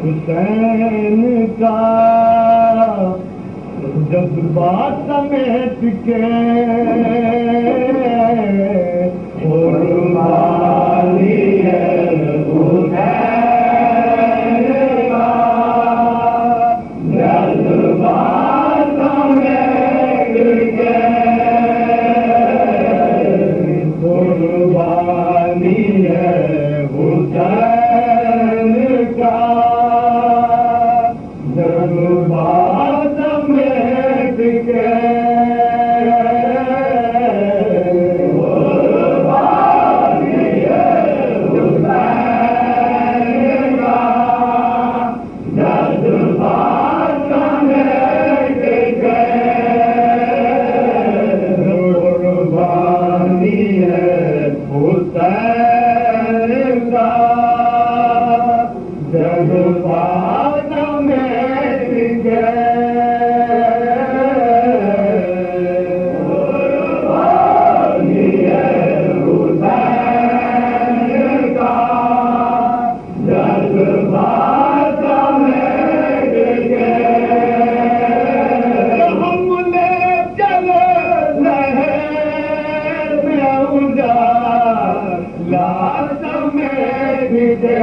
हुसैन का जज्बात समेट के कुर्बानी है हुसैन का जज्बात समेट के कुर्बानी है हुसैन का जज्बात समेट के कुर्बानी है हुसैन का जज्बात समेट के कुर्बानी है हुसैन का जज्बात समेट के कुर्बानी है हुसैन का जज्बात समेट के हमने चले लहर में उजाला समेट के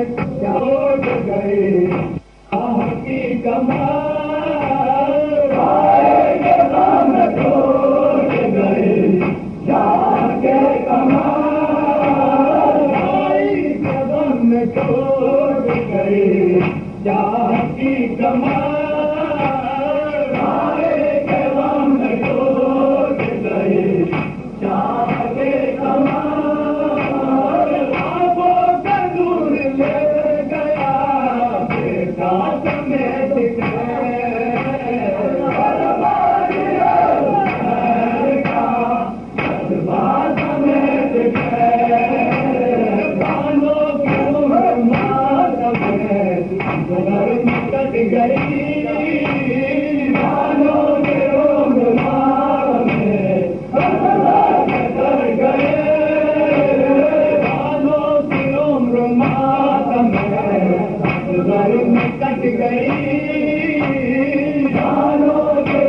छोड़ गए की कमाल आए हम छोड़ गए जाके कमाल आई कदम छोड़ गए जाकी कमाल आए कदम छोड़ गए जाके कमाल आंखों का दूर ले गया बेटा समेत कट गई जानो के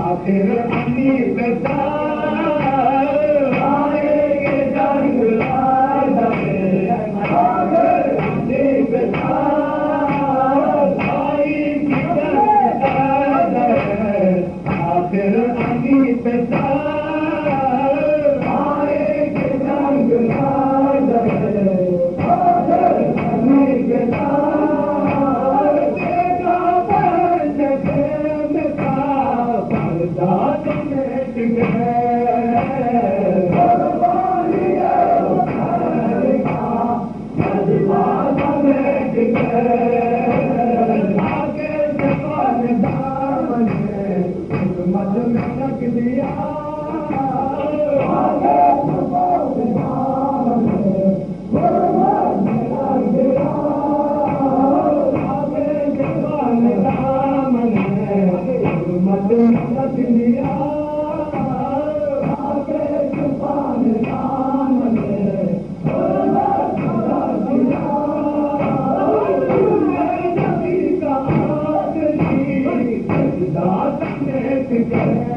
आखिर अमी बेटा आएगे जंग आखिर अमी बेटा भाई की जंग आखिर अमी बेटा आएगे जंग आखिर अमी बेटा Thank you.